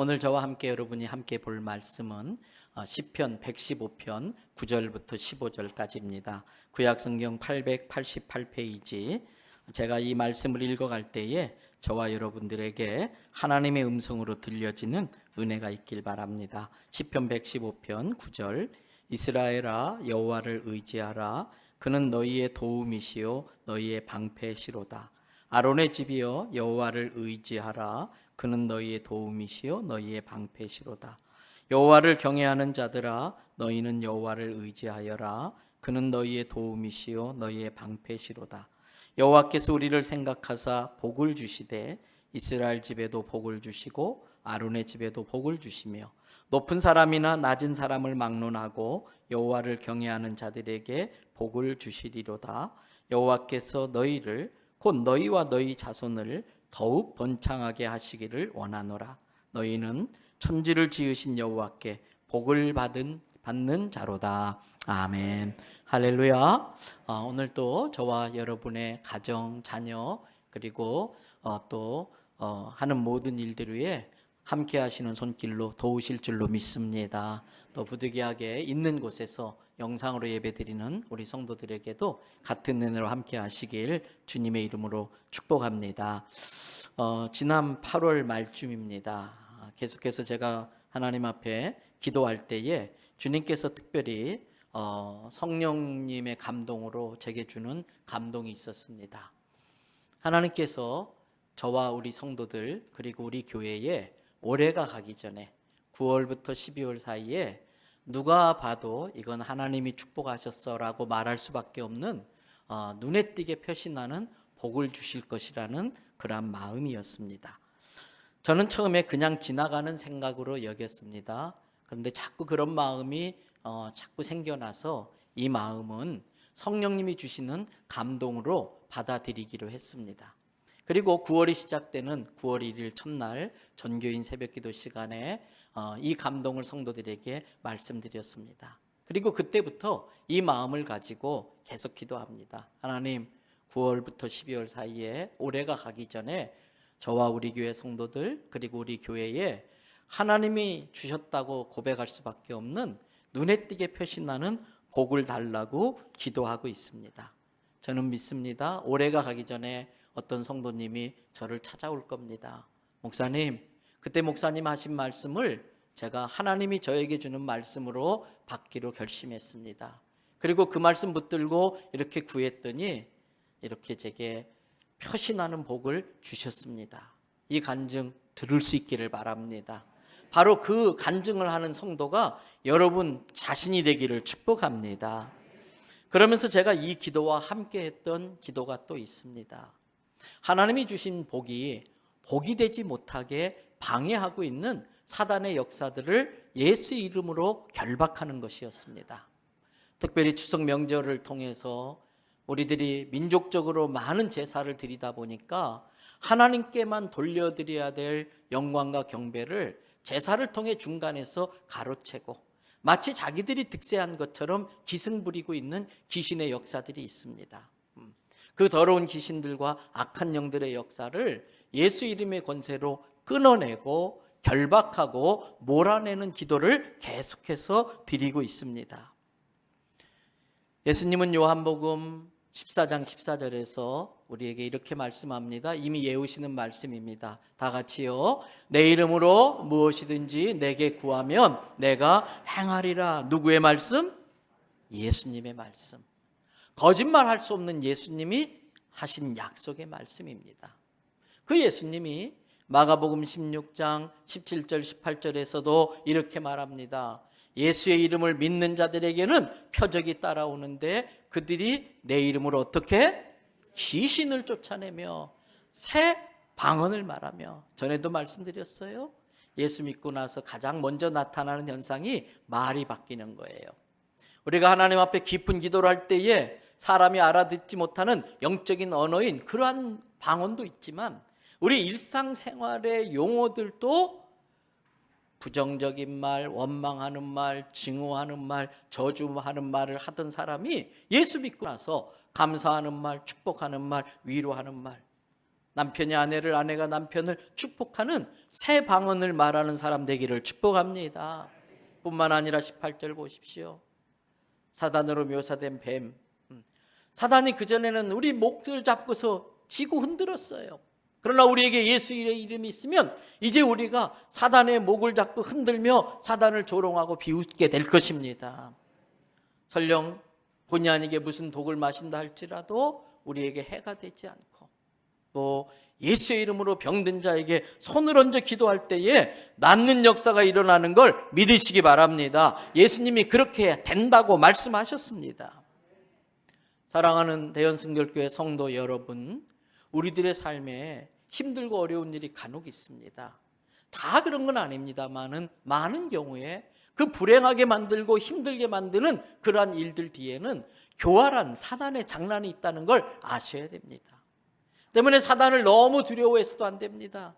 오늘 저와 함께 여러분이 함께 볼 말씀은 시편 115편 9절부터 15절까지입니다. 구약성경 888페이지. 제가 이 말씀을 읽어갈 때에 저와 여러분들에게 하나님의 음성으로 들려지는 은혜가 있길 바랍니다. 시편 115편 9절. 이스라엘아 여호와를 의지하라. 그는 너희의 도움이시요 너희의 방패시로다. 아론의 집이여 여호와를 의지하라. 그는 너희의 도움이시요 너희의 방패시로다. 여호와를 경외하는 자들아 너희는 여호와를 의지하여라. 그는 너희의 도움이시요 너희의 방패시로다. 여호와께서 우리를 생각하사 복을 주시되 이스라엘 집에도 복을 주시고 아론의 집에도 복을 주시며 높은 사람이나 낮은 사람을 막론하고 여호와를 경외하는 자들에게 복을 주시리로다. 여호와께서 너희를 곧 너희와 너희 자손을 더욱 번창하게 하시기를 원하노라. 너희는 천지를 지으신 여호와께 복을 받는 자로다. 아멘. 할렐루야. 오늘 또 저와 여러분의 가정, 자녀 그리고 또 하는 모든 일들 위해 함께 하시는 손길로 도우실 줄로 믿습니다. 또 부득이하게 있는 곳에서 영상으로 예배드리는 우리 성도들에게도 같은 은혜로 함께 하시길 주님의 이름으로 축복합니다. 지난 8월 말쯤입니다. 계속해서 제가 하나님 앞에 기도할 때에 주님께서 특별히 성령님의 감동으로 제게 주는 감동이 있었습니다. 하나님께서 저와 우리 성도들 그리고 우리 교회에 올해가 가기 전에 9월부터 12월 사이에 누가 봐도 이건 하나님이 축복하셨어라고 말할 수밖에 없는 눈에 띄게 표시나는 복을 주실 것이라는 그러한 마음이었습니다. 저는 처음에 그냥 지나가는 생각으로 여겼습니다. 그런데 자꾸 그런 마음이 자꾸 생겨나서 이 마음은 성령님이 주시는 감동으로 받아들이기로 했습니다. 그리고 9월이 시작되는 9월 1일 첫날 전교인 새벽기도 시간에 이 감동을 성도들에게 말씀드렸습니다. 그리고 그때부터 이 마음을 가지고 계속 기도합니다. 하나님, 9월부터 12월 사이에 올해가 가기 전에 저와 우리 교회 성도들 그리고 우리 교회에 하나님이 주셨다고 고백할 수밖에 없는 눈에 띄게 표시나는 복을 달라고 기도하고 있습니다. 저는 믿습니다. 올해가 가기 전에 어떤 성도님이 저를 찾아올 겁니다. 목사님, 그때 목사님 하신 말씀을 제가 하나님이 저에게 주는 말씀으로 받기로 결심했습니다. 그리고 그 말씀 붙들고 이렇게 구했더니 이렇게 제게 표시나는 복을 주셨습니다. 이 간증 들을 수 있기를 바랍니다. 바로 그 간증을 하는 성도가 여러분 자신이 되기를 축복합니다. 그러면서 제가 이 기도와 함께 했던 기도가 또 있습니다. 하나님이 주신 복이 되지 못하게 방해하고 있는 사단의 역사들을 예수의 이름으로 결박하는 것이었습니다. 특별히 추석 명절을 통해서 우리들이 민족적으로 많은 제사를 드리다 보니까 하나님께만 돌려드려야 될 영광과 경배를 제사를 통해 중간에서 가로채고 마치 자기들이 득세한 것처럼 기승 부리고 있는 귀신의 역사들이 있습니다. 그 더러운 귀신들과 악한 영들의 역사를 예수 이름의 권세로 끊어내고 결박하고 몰아내는 기도를 계속해서 드리고 있습니다. 예수님은 요한복음 14장 14절에서 우리에게 이렇게 말씀합니다. 이미 외우시는 말씀입니다. 다 같이요. 내 이름으로 무엇이든지 내게 구하면 내가 행하리라. 누구의 말씀? 예수님의 말씀. 거짓말할 수 없는 예수님이 하신 약속의 말씀입니다. 그 예수님이 마가복음 16장 17절 18절에서도 이렇게 말합니다. 예수의 이름을 믿는 자들에게는 표적이 따라오는데 그들이 내 이름으로 어떻게? 귀신을 쫓아내며 새 방언을 말하며, 전에도 말씀드렸어요. 예수 믿고 나서 가장 먼저 나타나는 현상이 말이 바뀌는 거예요. 우리가 하나님 앞에 깊은 기도를 할 때에 사람이 알아듣지 못하는 영적인 언어인 그러한 방언도 있지만 우리 일상생활의 용어들도 부정적인 말, 원망하는 말, 증오하는 말, 저주하는 말을 하던 사람이 예수 믿고 나서 감사하는 말, 축복하는 말, 위로하는 말, 남편이 아내를, 아내가 남편을 축복하는 새 방언을 말하는 사람 되기를 축복합니다. 뿐만 아니라 18절 보십시오. 사단으로 묘사된 뱀. 사단이 그전에는 우리 목을 잡고서 쥐고 흔들었어요. 그러나 우리에게 예수의 이름이 있으면 이제 우리가 사단의 목을 잡고 흔들며 사단을 조롱하고 비웃게 될 것입니다. 설령 본의 아니게 무슨 독을 마신다 할지라도 우리에게 해가 되지 않고, 또 예수의 이름으로 병든 자에게 손을 얹어 기도할 때에 낫는 역사가 일어나는 걸 믿으시기 바랍니다. 예수님이 그렇게 된다고 말씀하셨습니다. 사랑하는 대연승결교회 성도 여러분, 우리들의 삶에 힘들고 어려운 일이 간혹 있습니다. 다 그런 건 아닙니다만은 많은 경우에 그 불행하게 만들고 힘들게 만드는 그러한 일들 뒤에는 교활한 사단의 장난이 있다는 걸 아셔야 됩니다. 때문에 사단을 너무 두려워해서도 안 됩니다.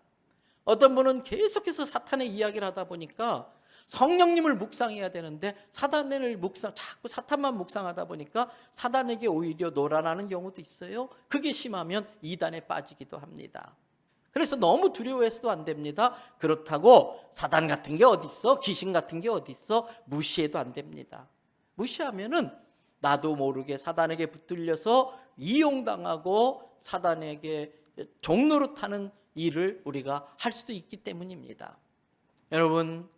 어떤 분은 계속해서 사탄의 이야기를 하다 보니까 성령님을 묵상해야 되는데 자꾸 사탄만 묵상하다 보니까 사단에게 오히려 놀아나는 경우도 있어요. 그게 심하면 이단에 빠지기도 합니다. 그래서 너무 두려워해서도 안 됩니다. 그렇다고 사단 같은 게 어디 있어? 귀신 같은 게 어디 있어? 무시해도 안 됩니다. 무시하면은 나도 모르게 사단에게 붙들려서 이용당하고 사단에게 종로로 타는 일을 우리가 할 수도 있기 때문입니다. 여러분,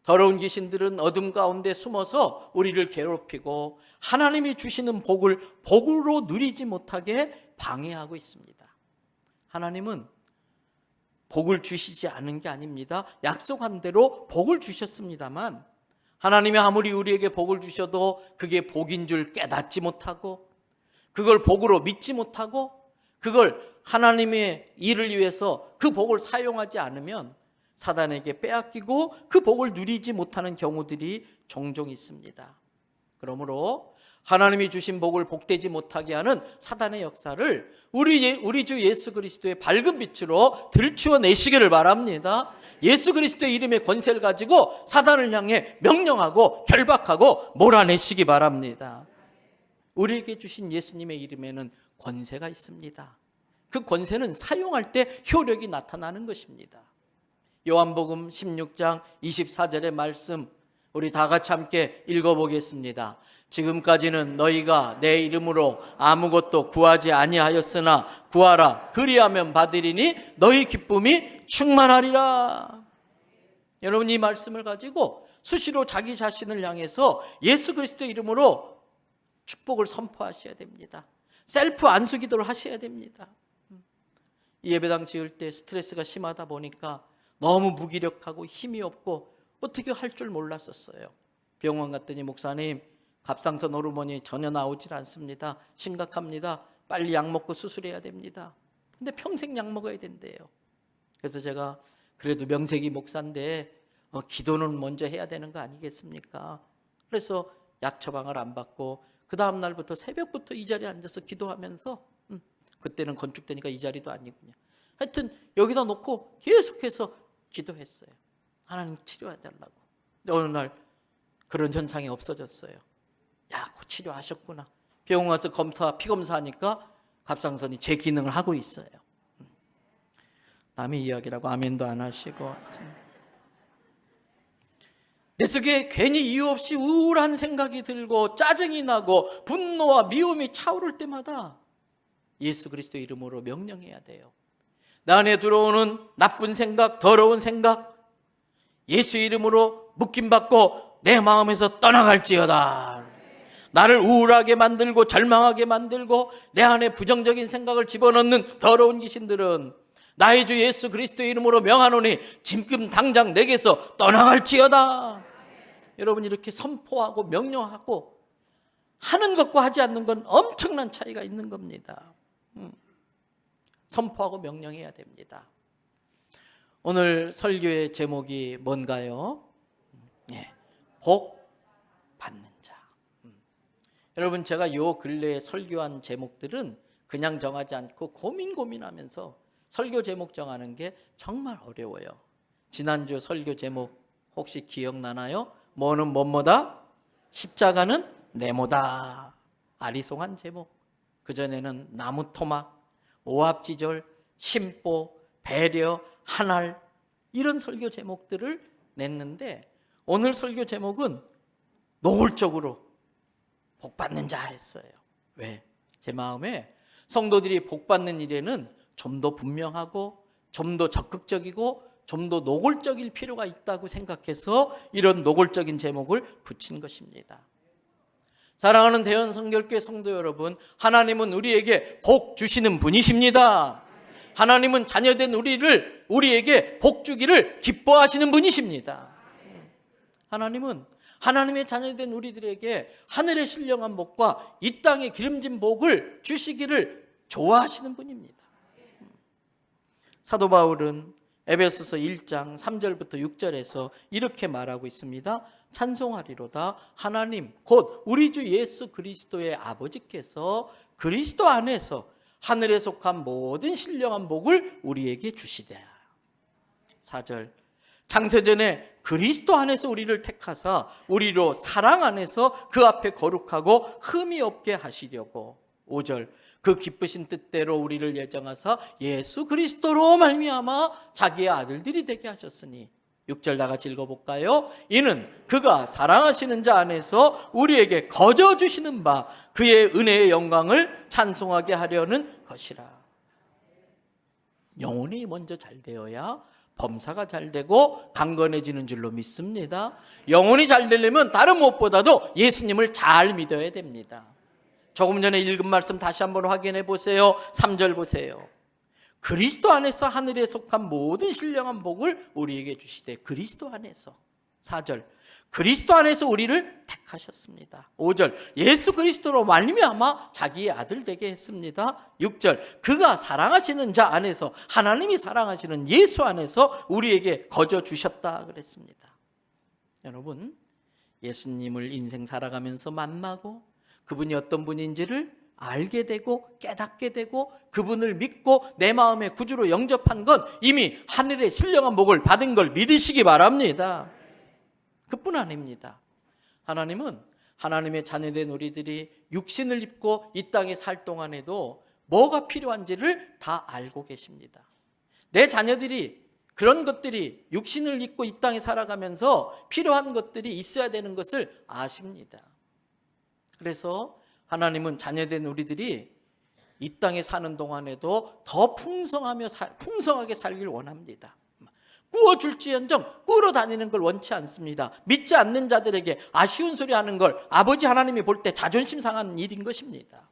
더러운 귀신들은 어둠 가운데 숨어서 우리를 괴롭히고 하나님이 주시는 복을 복으로 누리지 못하게 방해하고 있습니다. 하나님은 복을 주시지 않은 게 아닙니다. 약속한 대로 복을 주셨습니다만 하나님이 아무리 우리에게 복을 주셔도 그게 복인 줄 깨닫지 못하고, 그걸 복으로 믿지 못하고, 그걸 하나님의 일을 위해서 그 복을 사용하지 않으면 사단에게 빼앗기고 그 복을 누리지 못하는 경우들이 종종 있습니다. 그러므로 하나님이 주신 복을 복되지 못하게 하는 사단의 역사를 우리 주 예수 그리스도의 밝은 빛으로 들추어내시기를 바랍니다. 예수 그리스도의 이름의 권세를 가지고 사단을 향해 명령하고 결박하고 몰아내시기 바랍니다. 우리에게 주신 예수님의 이름에는 권세가 있습니다. 그 권세는 사용할 때 효력이 나타나는 것입니다. 요한복음 16장 24절의 말씀 우리 다 같이 함께 읽어보겠습니다. 지금까지는 너희가 내 이름으로 아무것도 구하지 아니하였으나 구하라 그리하면 받으리니 너희 기쁨이 충만하리라. 여러분, 이 말씀을 가지고 수시로 자기 자신을 향해서 예수 그리스도의 이름으로 축복을 선포하셔야 됩니다. 셀프 안수 기도를 하셔야 됩니다. 이 예배당 지을 때 스트레스가 심하다 보니까 너무 무기력하고 힘이 없고 어떻게 할 줄 몰랐었어요. 병원 갔더니 목사님, 갑상선 호르몬이 전혀 나오질 않습니다. 심각합니다. 빨리 약 먹고 수술해야 됩니다. 근데 평생 약 먹어야 된대요. 그래서 제가 그래도 명색이 목사인데 기도는 먼저 해야 되는 거 아니겠습니까? 그래서 약 처방을 안 받고 그 다음 날부터 새벽부터 이 자리에 앉아서 기도하면서 그때는 건축되니까 이 자리도 아니군요. 하여튼 여기다 놓고 계속해서 기도했어요. 하나님 치료해달라고. 근데 어느 날 그런 현상이 없어졌어요. 야, 그 치료하셨구나. 병원 가서 피 검사하니까 갑상선이 제 기능을 하고 있어요. 남의 이야기라고 아멘도 안 하시고. 내 속에 괜히 이유 없이 우울한 생각이 들고 짜증이 나고 분노와 미움이 차오를 때마다 예수 그리스도 이름으로 명령해야 돼요. 내 안에 들어오는 나쁜 생각, 더러운 생각, 예수의 이름으로 묶임받고 내 마음에서 떠나갈지어다. 나를 우울하게 만들고 절망하게 만들고 내 안에 부정적인 생각을 집어넣는 더러운 귀신들은 나의 주 예수 그리스도의 이름으로 명하노니 지금 당장 내게서 떠나갈지어다. 여러분, 이렇게 선포하고 명령하고 하는 것과 하지 않는 건 엄청난 차이가 있는 겁니다. 선포하고 명령해야 됩니다. 오늘 설교의 제목이 뭔가요? 복 받는 자. 여러분, 제가 요 근래에 설교한 제목들은 그냥 정하지 않고 고민하면서 설교 제목 정하는 게 정말 어려워요. 지난주 설교 제목 혹시 기억나나요? 뭐는 뭐뭐다? 십자가는 네모다. 아리송한 제목. 그전에는 나무 토막, 오합지졸, 심보, 배려, 한알 이런 설교 제목들을 냈는데 오늘 설교 제목은 노골적으로 복받는 자 했어요. 왜? 제 마음에 성도들이 복받는 일에는 좀 더 분명하고 좀 더 적극적이고 좀 더 노골적일 필요가 있다고 생각해서 이런 노골적인 제목을 붙인 것입니다. 사랑하는 대연성결교회 성도 여러분, 하나님은 우리에게 복 주시는 분이십니다. 하나님은 자녀된 우리에게 복 주기를 기뻐하시는 분이십니다. 하나님은 하나님의 자녀된 우리들에게 하늘의 신령한 복과 이 땅의 기름진 복을 주시기를 좋아하시는 분입니다. 사도 바울은 에베소서 1장 3절부터 6절에서 이렇게 말하고 있습니다. 찬송하리로다 하나님 곧 우리 주 예수 그리스도의 아버지께서 그리스도 안에서 하늘에 속한 모든 신령한 복을 우리에게 주시되. 4절 창세전에 그리스도 안에서 우리를 택하사 우리로 사랑 안에서 그 앞에 거룩하고 흠이 없게 하시려고. 5절 그 기쁘신 뜻대로 우리를 예정하사 예수 그리스도로 말미암아 자기의 아들들이 되게 하셨으니. 6절 다 같이 읽어볼까요? 이는 그가 사랑하시는 자 안에서 우리에게 거저 주시는 바 그의 은혜의 영광을 찬송하게 하려는 것이라. 영혼이 먼저 잘 되어야 범사가 잘 되고 강건해지는 줄로 믿습니다. 영혼이 잘 되려면 다른 무엇보다도 예수님을 잘 믿어야 됩니다. 조금 전에 읽은 말씀 다시 한번 확인해 보세요. 3절 보세요. 그리스도 안에서 하늘에 속한 모든 신령한 복을 우리에게 주시되. 그리스도 안에서. 4절 그리스도 안에서 우리를 택하셨습니다. 5절 예수 그리스도로 말미암아 자기의 아들 되게 했습니다. 6절 그가 사랑하시는 자 안에서 하나님이 사랑하시는 예수 안에서 우리에게 거저 주셨다 그랬습니다. 여러분, 예수님을 인생 살아가면서 만나고 그분이 어떤 분인지를 알게 되고 깨닫게 되고 그분을 믿고 내 마음의 구주로 영접한 건 이미 하늘의 신령한 복을 받은 걸 믿으시기 바랍니다. 그뿐 아닙니다. 하나님은 하나님의 자녀된 우리들이 육신을 입고 이 땅에 살 동안에도 뭐가 필요한지를 다 알고 계십니다. 내 자녀들이 그런 것들이 육신을 입고 이 땅에 살아가면서 필요한 것들이 있어야 되는 것을 아십니다. 그래서 하나님은 자녀된 우리들이 이 땅에 사는 동안에도 더 풍성하게 살길 원합니다. 꾸어줄지언정 꾸러 다니는 걸 원치 않습니다. 믿지 않는 자들에게 아쉬운 소리 하는 걸 아버지 하나님이 볼 때 자존심 상하는 일인 것입니다.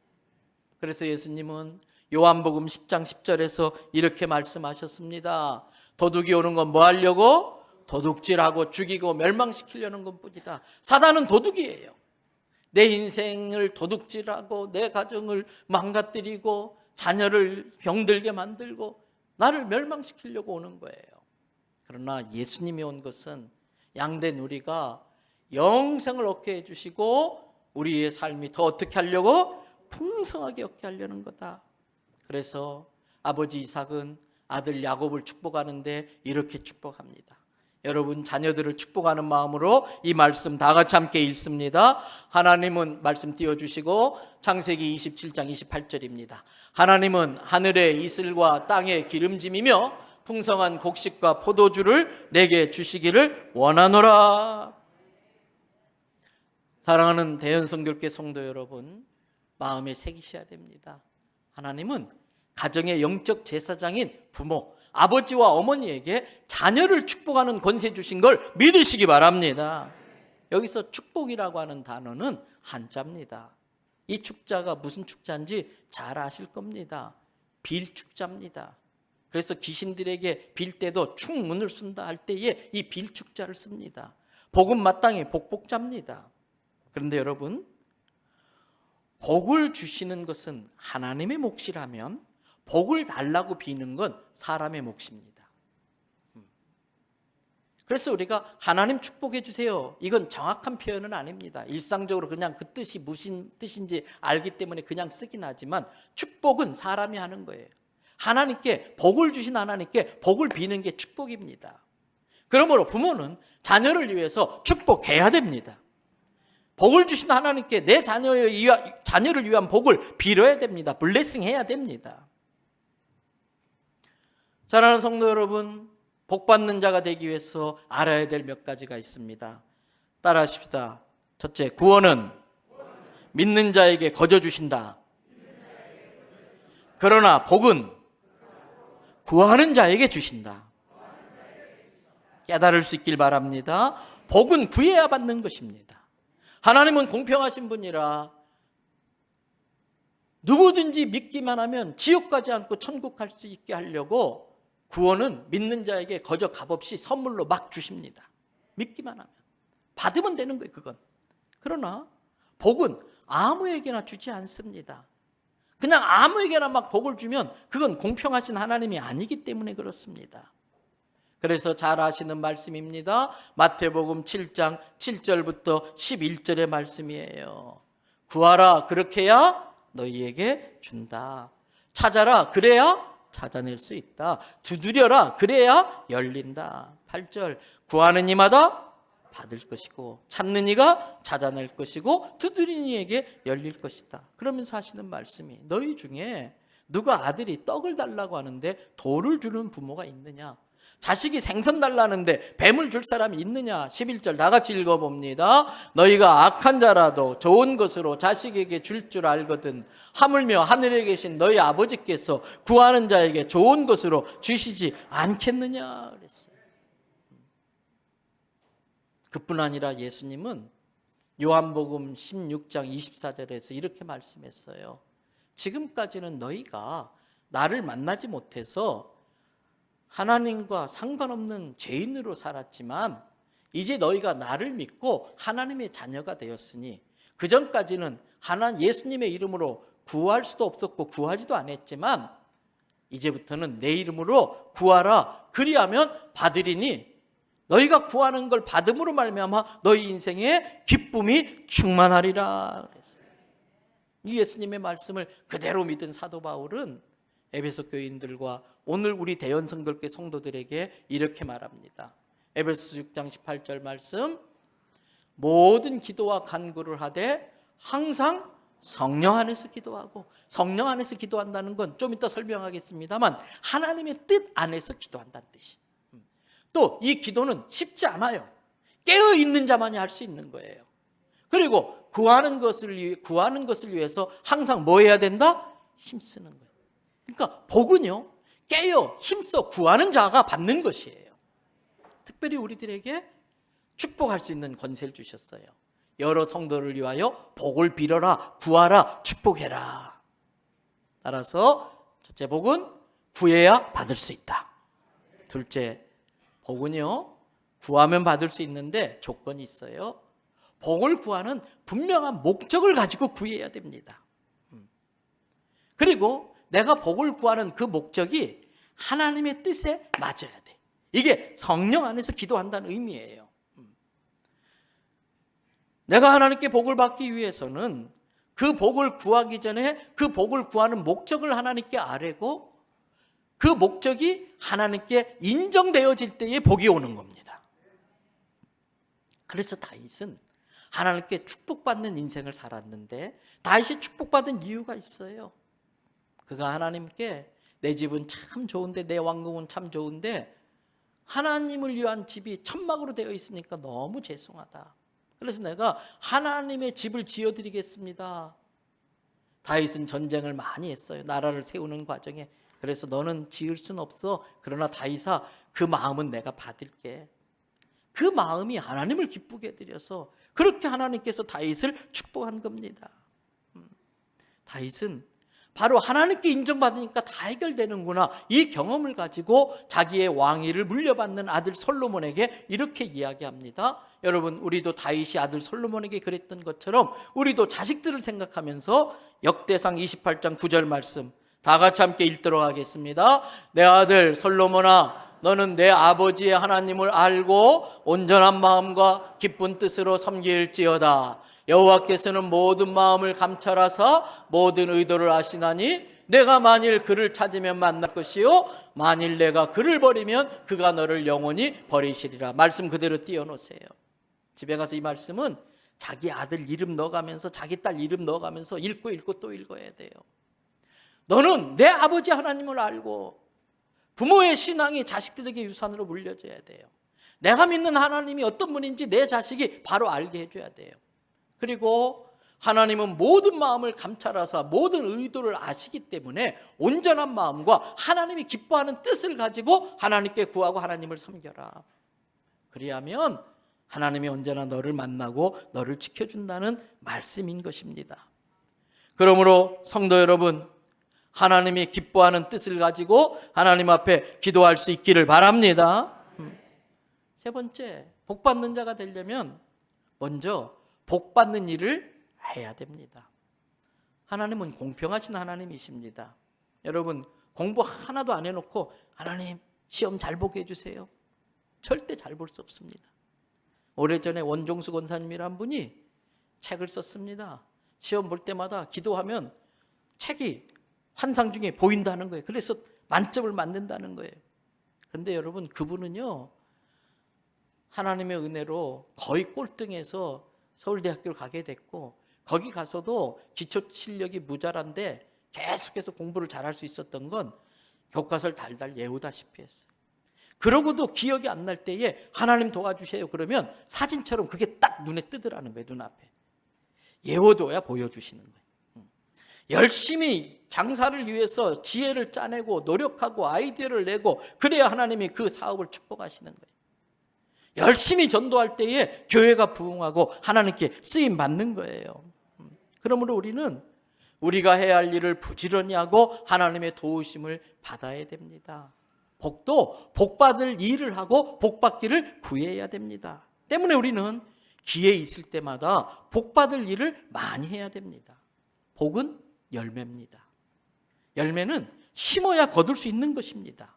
그래서 예수님은 요한복음 10장 10절에서 이렇게 말씀하셨습니다. 도둑이 오는 건 뭐 하려고? 도둑질하고 죽이고 멸망시키려는 것뿐이다. 사단은 도둑이에요. 내 인생을 도둑질하고 내 가정을 망가뜨리고 자녀를 병들게 만들고 나를 멸망시키려고 오는 거예요. 그러나 예수님이 온 것은 양된 우리가 영생을 얻게 해주시고 우리의 삶이 더 어떻게 하려고? 풍성하게 얻게 하려는 거다. 그래서 아버지 이삭은 아들 야곱을 축복하는데 이렇게 축복합니다. 여러분 자녀들을 축복하는 마음으로 이 말씀 다 같이 함께 읽습니다. 하나님은 말씀 띄워주시고 창세기 27장 28절입니다. 하나님은 하늘의 이슬과 땅의 기름짐이며 풍성한 곡식과 포도주를 내게 주시기를 원하노라. 사랑하는 대연성결교회 성도 여러분, 마음에 새기셔야 됩니다. 하나님은 가정의 영적 제사장인 부모, 아버지와 어머니에게 자녀를 축복하는 권세 주신 걸 믿으시기 바랍니다. 여기서 축복이라고 하는 단어는 한자입니다. 이 축자가 무슨 축자인지 잘 아실 겁니다. 빌축자입니다. 그래서 귀신들에게 빌 때도 축문을 쓴다 할 때에 이 빌축자를 씁니다. 복은 마땅히 복복자입니다. 그런데 여러분, 복을 주시는 것은 하나님의 몫이라면 복을 달라고 비는 건 사람의 몫입니다. 그래서 우리가 하나님 축복해 주세요, 이건 정확한 표현은 아닙니다. 일상적으로 그냥 그 뜻이 무슨 뜻인지 알기 때문에 그냥 쓰긴 하지만 축복은 사람이 하는 거예요. 하나님께 복을 주신 하나님께 복을 비는 게 축복입니다. 그러므로 부모는 자녀를 위해서 축복해야 됩니다. 복을 주신 하나님께 내 자녀를 위한 복을 빌어야 됩니다. 블레싱 해야 됩니다. 사랑하는 성도 여러분, 복 받는 자가 되기 위해서 알아야 될 몇 가지가 있습니다. 따라하십시다. 첫째, 구원은 믿는 자에게 거저 주신다. 그러나 복은 구하는 자에게 주신다. 깨달을 수 있길 바랍니다. 복은 구해야 받는 것입니다. 하나님은 공평하신 분이라 누구든지 믿기만 하면 지옥 가지 않고 천국 갈 수 있게 하려고 구원은 믿는 자에게 거저 값없이 선물로 막 주십니다. 믿기만 하면. 받으면 되는 거예요, 그건. 그러나 복은 아무에게나 주지 않습니다. 그냥 아무에게나 막 복을 주면 그건 공평하신 하나님이 아니기 때문에 그렇습니다. 그래서 잘 아시는 말씀입니다. 마태복음 7장 7절부터 11절의 말씀이에요. 구하라, 그렇게 해야 너희에게 준다. 찾아라, 그래야 찾아낼 수 있다. 두드려라, 그래야 열린다. 8절, 구하는 이마다 받을 것이고 찾는 이가 찾아낼 것이고 두드리는 이에게 열릴 것이다. 그러면서 하시는 말씀이, 너희 중에 누가 아들이 떡을 달라고 하는데 돌을 주는 부모가 있느냐? 자식이 생선 달라는데 뱀을 줄 사람이 있느냐? 11절 다 같이 읽어봅니다. 너희가 악한 자라도 좋은 것으로 자식에게 줄 줄 알거든 하물며 하늘에 계신 너희 아버지께서 구하는 자에게 좋은 것으로 주시지 않겠느냐 그랬어요. 그뿐 아니라 예수님은 요한복음 16장 24절에서 이렇게 말씀했어요. 지금까지는 너희가 나를 만나지 못해서 하나님과 상관없는 죄인으로 살았지만 이제 너희가 나를 믿고 하나님의 자녀가 되었으니, 그전까지는 예수님의 이름으로 구할 수도 없었고 구하지도 않았지만 이제부터는 내 이름으로 구하라, 그리하면 받으리니 너희가 구하는 걸 받음으로 말미암아 너희 인생에 기쁨이 충만하리라 그랬어요. 이 예수님의 말씀을 그대로 믿은 사도 바울은 에베소 교인들과 오늘 우리 대연 성결교 성도들에게 이렇게 말합니다. 에베소 6장 18절 말씀, 모든 기도와 간구를 하되 항상 성령 안에서 기도하고, 성령 안에서 기도한다는 건 좀 이따 설명하겠습니다만 하나님의 뜻 안에서 기도한다는 뜻이. 또 이 기도는 쉽지 않아요. 깨어 있는 자만이 할 수 있는 거예요. 그리고 구하는 것을 위해서 항상 뭐 해야 된다? 힘쓰는 거예요. 그러니까 복은요, 깨어 힘써 구하는 자가 받는 것이에요. 특별히 우리들에게 축복할 수 있는 권세를 주셨어요. 여러 성도를 위하여 복을 빌어라, 구하라, 축복해라. 따라서 첫째, 복은 구해야 받을 수 있다. 둘째, 복은요, 구하면 받을 수 있는데 조건이 있어요. 복을 구하는 분명한 목적을 가지고 구해야 됩니다. 그리고 내가 복을 구하는 그 목적이 하나님의 뜻에 맞아야 돼. 이게 성령 안에서 기도한다는 의미예요. 내가 하나님께 복을 받기 위해서는 그 복을 구하기 전에 그 복을 구하는 목적을 하나님께 아뢰고 그 목적이 하나님께 인정되어질 때에 복이 오는 겁니다. 그래서 다윗은 하나님께 축복받는 인생을 살았는데, 다윗이 축복받은 이유가 있어요. 그가 하나님께 내 집은 참 좋은데, 내 왕궁은 참 좋은데 하나님을 위한 집이 천막으로 되어 있으니까 너무 죄송하다. 그래서 내가 하나님의 집을 지어드리겠습니다. 다윗은 전쟁을 많이 했어요. 나라를 세우는 과정에. 그래서 너는 지을 수는 없어. 그러나 다윗아, 그 마음은 내가 받을게. 그 마음이 하나님을 기쁘게 해드려서 그렇게 하나님께서 다윗을 축복한 겁니다. 다윗은 바로 하나님께 인정받으니까 다 해결되는구나, 이 경험을 가지고 자기의 왕위를 물려받는 아들 솔로몬에게 이렇게 이야기합니다. 여러분, 우리도 다윗이 아들 솔로몬에게 그랬던 것처럼 우리도 자식들을 생각하면서 역대상 28장 9절 말씀 다 같이 함께 읽도록 하겠습니다. 내 아들 솔로몬아, 너는 내 아버지의 하나님을 알고 온전한 마음과 기쁜 뜻으로 섬길지어다. 여호와께서는 모든 마음을 감찰하사 모든 의도를 아시나니 내가 만일 그를 찾으면 만날 것이요 만일 내가 그를 버리면 그가 너를 영원히 버리시리라. 말씀 그대로 띄워놓으세요. 집에 가서 이 말씀은 자기 아들 이름 넣어가면서, 자기 딸 이름 넣어가면서 읽고 또 읽어야 돼요. 너는 내 아버지 하나님을 알고 부모의 신앙이 자식들에게 유산으로 물려져야 돼요. 내가 믿는 하나님이 어떤 분인지 내 자식이 바로 알게 해줘야 돼요. 그리고 하나님은 모든 마음을 감찰하사 모든 의도를 아시기 때문에 온전한 마음과 하나님이 기뻐하는 뜻을 가지고 하나님께 구하고 하나님을 섬겨라. 그리하면 하나님이 언제나 너를 만나고 너를 지켜준다는 말씀인 것입니다. 그러므로 성도 여러분, 하나님이 기뻐하는 뜻을 가지고 하나님 앞에 기도할 수 있기를 바랍니다. 세 번째, 복 받는 자가 되려면 먼저 복 받는 일을 해야 됩니다. 하나님은 공평하신 하나님이십니다. 여러분, 공부 하나도 안 해놓고 하나님 시험 잘 보게 해주세요. 절대 잘 볼 수 없습니다. 오래전에 원종수 권사님이란 분이 책을 썼습니다. 시험 볼 때마다 기도하면 책이 환상 중에 보인다는 거예요. 그래서 만점을 만든다는 거예요. 그런데 여러분, 그분은요, 하나님의 은혜로 거의 꼴등해서 서울대학교를 가게 됐고, 거기 가서도 기초 실력이 모자란데 계속해서 공부를 잘할 수 있었던 건 교과서를 달달 외우다시피 했어요. 그러고도 기억이 안 날 때에 하나님 도와주세요 그러면 사진처럼 그게 딱 눈에 뜨더라는 거예요. 눈앞에 외워둬야 보여주시는 거예요. 열심히 장사를 위해서 지혜를 짜내고 노력하고 아이디어를 내고 그래야 하나님이 그 사업을 축복하시는 거예요. 열심히 전도할 때에 교회가 부흥하고 하나님께 쓰임 받는 거예요. 그러므로 우리는 우리가 해야 할 일을 부지런히 하고 하나님의 도우심을 받아야 됩니다. 복도 복받을 일을 하고 복받기를 구해야 됩니다. 때문에 우리는 기회 있을 때마다 복받을 일을 많이 해야 됩니다. 복은 열매입니다. 열매는 심어야 거둘 수 있는 것입니다.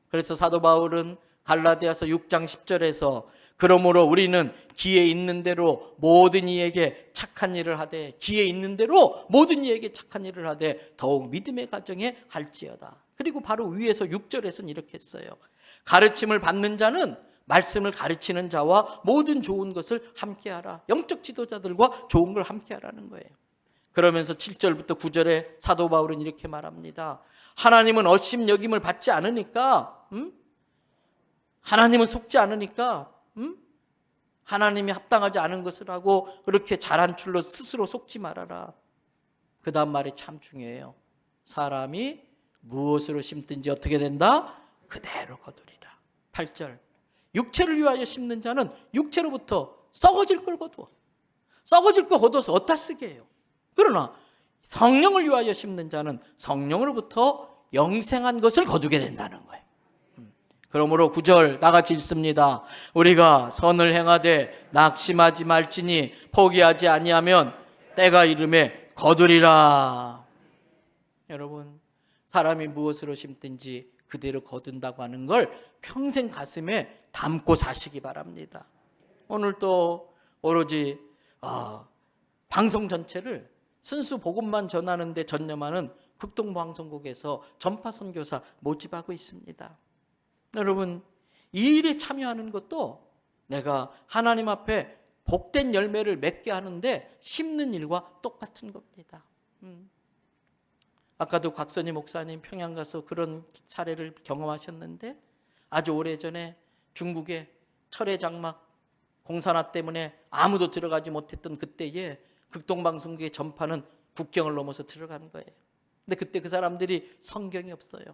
그래서 사도 바울은 갈라디아서 6장 10절에서 그러므로 우리는 기회 있는 대로 모든 이에게 착한 일을 하되 기회 있는 대로 모든 이에게 착한 일을 하되 더욱 믿음의 가정에 할지어다. 그리고 바로 위에서 6절에서는 이렇게 했어요. 가르침을 받는 자는 말씀을 가르치는 자와 모든 좋은 것을 함께하라. 영적 지도자들과 좋은 걸 함께하라는 거예요. 그러면서 7절부터 9절에 사도 바울은 이렇게 말합니다. 하나님은 얼씬 여김을 받지 않으니까 하나님은 속지 않으니까 하나님이 합당하지 않은 것을 하고 그렇게 잘한 줄로 스스로 속지 말아라. 그 다음 말이 참 중요해요. 사람이 무엇으로 심든지 어떻게 된다? 그대로 거두리라. 8절 육체를 위하여 심는 자는 육체로부터 썩어질 걸 거두어. 썩어질 거 거둬서 어디다 쓰게 해요. 그러나 성령을 위하여 심는 자는 성령으로부터 영생한 것을 거두게 된다는 거예요. 그러므로 9절 나같이 읽습니다. 우리가 선을 행하되 낙심하지 말지니 포기하지 아니하면 때가 이름에 거두리라. 여러분, 사람이 무엇으로 심든지 그대로 거둔다고 하는 걸 평생 가슴에 담고 사시기 바랍니다. 오늘 또 오로지 방송 전체를 순수 복음만 전하는 데 전념하는 극동방송국에서 전파 선교사 모집하고 있습니다. 여러분, 이 일에 참여하는 것도 내가 하나님 앞에 복된 열매를 맺게 하는데 심는 일과 똑같은 겁니다. 아까도 곽선희 목사님 평양 가서 그런 사례를 경험하셨는데 아주 오래전에 중국의 철의 장막 공산화 때문에 아무도 들어가지 못했던 그때에 극동방송국의 전파는 국경을 넘어서 들어간 거예요. 근데 그때 그 사람들이 성경이 없어요.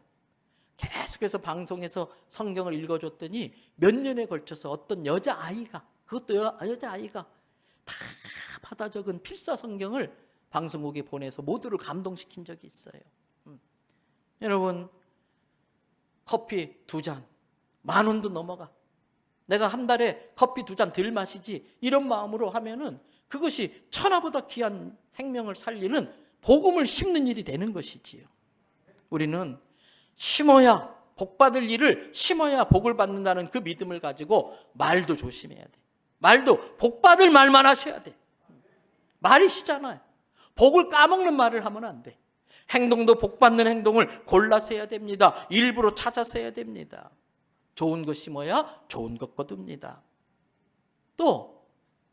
계속해서 방송에서 성경을 읽어줬더니 몇 년에 걸쳐서 어떤 여자아이가, 그것도 여자아이가 다 받아 적은 필사 성경을 방송국에 보내서 모두를 감동시킨 적이 있어요. 여러분, 커피 2잔 10,000원도 넘어가. 내가 한 달에 커피 2잔 덜 마시지 이런 마음으로 하면은 그것이 천하보다 귀한 생명을 살리는 복음을 심는 일이 되는 것이지요. 우리는 심어야 복받을 일을 심어야 복을 받는다는 그 믿음을 가지고 말도 조심해야 돼. 말도 복받을 말만 하셔야 돼. 말이시잖아요. 복을 까먹는 말을 하면 안 돼. 행동도 복받는 행동을 골라서 해야 됩니다. 일부러 찾아서 해야 됩니다. 좋은 것 심어야 좋은 것 거둡니다. 또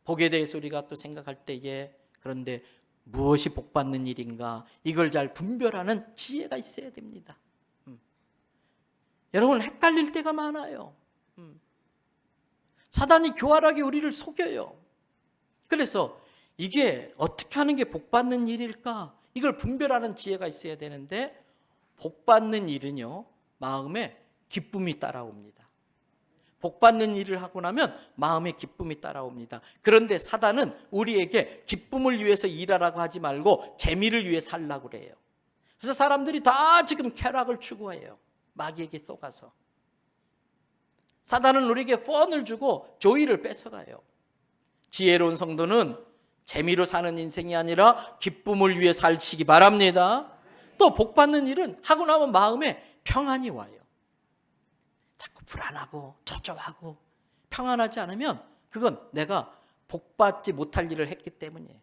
복에 대해서 우리가 또 생각할 때에 그런데 무엇이 복받는 일인가 이걸 잘 분별하는 지혜가 있어야 됩니다. 여러분, 헷갈릴 때가 많아요. 사단이 교활하게 우리를 속여요. 그래서 이게 어떻게 하는 게 복받는 일일까? 이걸 분별하는 지혜가 있어야 되는데, 복받는 일은요, 마음에 기쁨이 따라옵니다. 복받는 일을 하고 나면 마음에 기쁨이 따라옵니다. 그런데 사단은 우리에게 기쁨을 위해서 일하라고 하지 말고 재미를 위해 살라고 그래요. 그래서 사람들이 다 지금 쾌락을 추구해요. 마귀에게 속아서. 사단은 우리에게 펀을 주고 조이를 뺏어가요. 지혜로운 성도는 재미로 사는 인생이 아니라 기쁨을 위해 살시기 바랍니다. 또 복받는 일은 하고 나면 마음에 평안이 와요. 자꾸 불안하고 초조하고 평안하지 않으면 그건 내가 복받지 못할 일을 했기 때문이에요.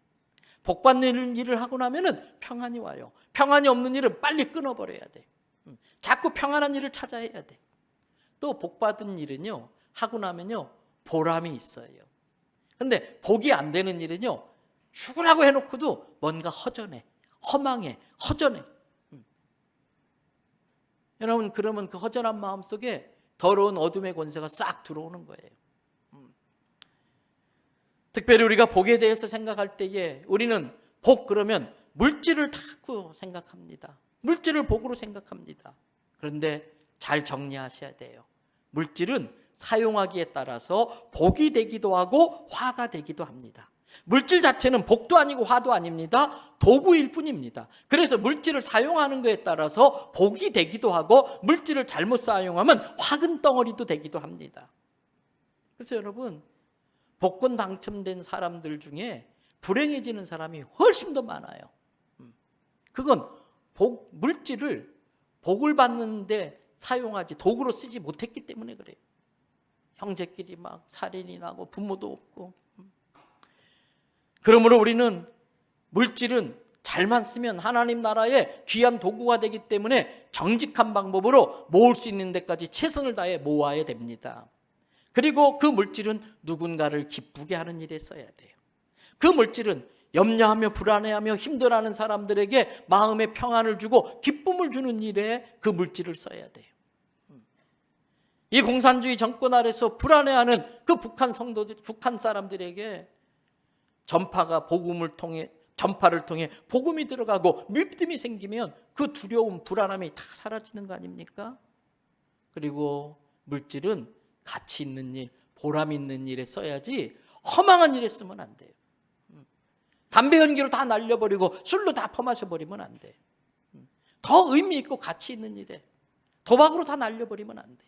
복받는 일을 하고 나면은 평안이 와요. 평안이 없는 일은 빨리 끊어버려야 돼. 자꾸 평안한 일을 찾아야 돼. 또 복받은 일은요, 하고 나면요, 보람이 있어요. 근데 복이 안 되는 일은요, 죽으라고 해놓고도 뭔가 허전해, 허망해, 허전해. 여러분, 그러면 그 허전한 마음 속에 더러운 어둠의 권세가 싹 들어오는 거예요. 특별히 우리가 복에 대해서 생각할 때에 우리는 복 그러면 물질을 자꾸 생각합니다. 물질을 복으로 생각합니다. 그런데 잘 정리하셔야 돼요. 물질은 사용하기에 따라서 복이 되기도 하고 화가 되기도 합니다. 물질 자체는 복도 아니고 화도 아닙니다. 도구일 뿐입니다. 그래서 물질을 사용하는 것에 따라서 복이 되기도 하고, 물질을 잘못 사용하면 화근 덩어리도 되기도 합니다. 그래서 여러분, 복권 당첨된 사람들 중에 불행해지는 사람이 훨씬 더 많아요. 그건 물질을 복을 받는데 사용하지 도구로 쓰지 못했기 때문에 그래요. 형제끼리 막 살인이 나고 부모도 없고. 그러므로 우리는 물질은 잘만 쓰면 하나님 나라의 귀한 도구가 되기 때문에 정직한 방법으로 모을 수 있는 데까지 최선을 다해 모아야 됩니다. 그리고 그 물질은 누군가를 기쁘게 하는 일에 써야 돼요. 그 물질은 염려하며 불안해하며 힘들어하는 사람들에게 마음의 평안을 주고 기쁨을 주는 일에 그 물질을 써야 돼요. 이 공산주의 정권 아래서 불안해하는 그 북한 사람들에게 전파를 통해 복음이 들어가고 믿음이 생기면 그 두려움, 불안함이 다 사라지는 거 아닙니까? 그리고 물질은 가치 있는 일, 보람 있는 일에 써야지 허망한 일에 쓰면 안 돼요. 담배 연기로 다 날려버리고 술로 다 퍼마셔버리면 안 돼. 더 의미 있고 가치 있는 일에 도박으로 다 날려버리면 안 돼.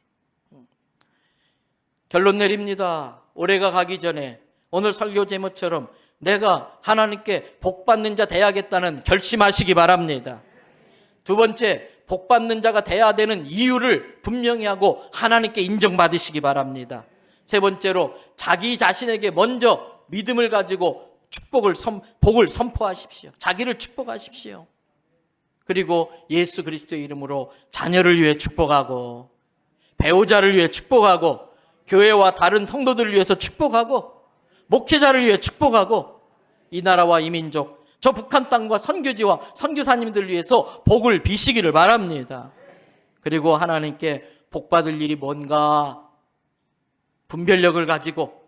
결론 내립니다. 올해가 가기 전에 오늘 설교 제목처럼 내가 하나님께 복받는 자 돼야겠다는 결심하시기 바랍니다. 두 번째, 복받는 자가 돼야 되는 이유를 분명히 하고 하나님께 인정받으시기 바랍니다. 세 번째로, 자기 자신에게 먼저 믿음을 가지고 복을 선포하십시오. 자기를 축복하십시오. 그리고 예수 그리스도의 이름으로 자녀를 위해 축복하고, 배우자를 위해 축복하고, 교회와 다른 성도들을 위해서 축복하고, 목회자를 위해 축복하고, 이 나라와 이 민족, 저 북한 땅과 선교지와 선교사님들을 위해서 복을 비시기를 바랍니다. 그리고 하나님께 복받을 일이 뭔가 분별력을 가지고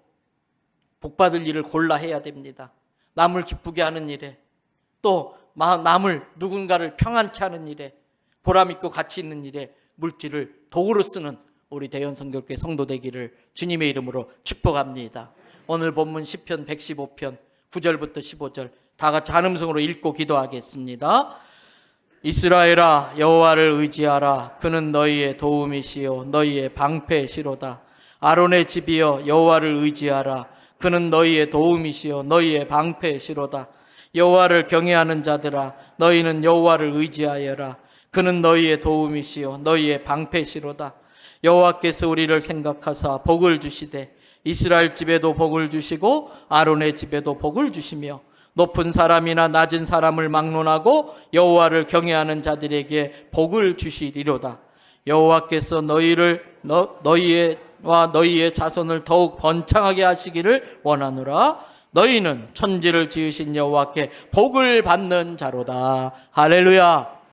복받을 일을 골라 해야 됩니다. 남을 기쁘게 하는 일에, 또 누군가를 평안케 하는 일에, 보람 있고 가치 있는 일에 물질을 도구로 쓰는 우리 대연성결교회 성도 되기를 주님의 이름으로 축복합니다. 오늘 본문 시편 115편 9절부터 15절 다 같이 한 음성으로 읽고 기도하겠습니다. 이스라엘아, 여호와를 의지하라. 그는 너희의 도움이시요 너희의 방패시로다. 아론의 집이여, 여호와를 의지하라. 그는 너희의 도움이시요 너희의 방패시로다. 여호와를 경외하는 자들아, 너희는 여호와를 의지하여라. 그는 너희의 도움이시요 너희의 방패시로다. 여호와께서 우리를 생각하사 복을 주시되 이스라엘 집에도 복을 주시고 아론의 집에도 복을 주시며 높은 사람이나 낮은 사람을 막론하고 여호와를 경외하는 자들에게 복을 주시리로다. 여호와께서 너희의 자손을 더욱 번창하게 하시기를 원하노라. 너희는 천지를 지으신 여호와께 복을 받는 자로다. 할렐루야.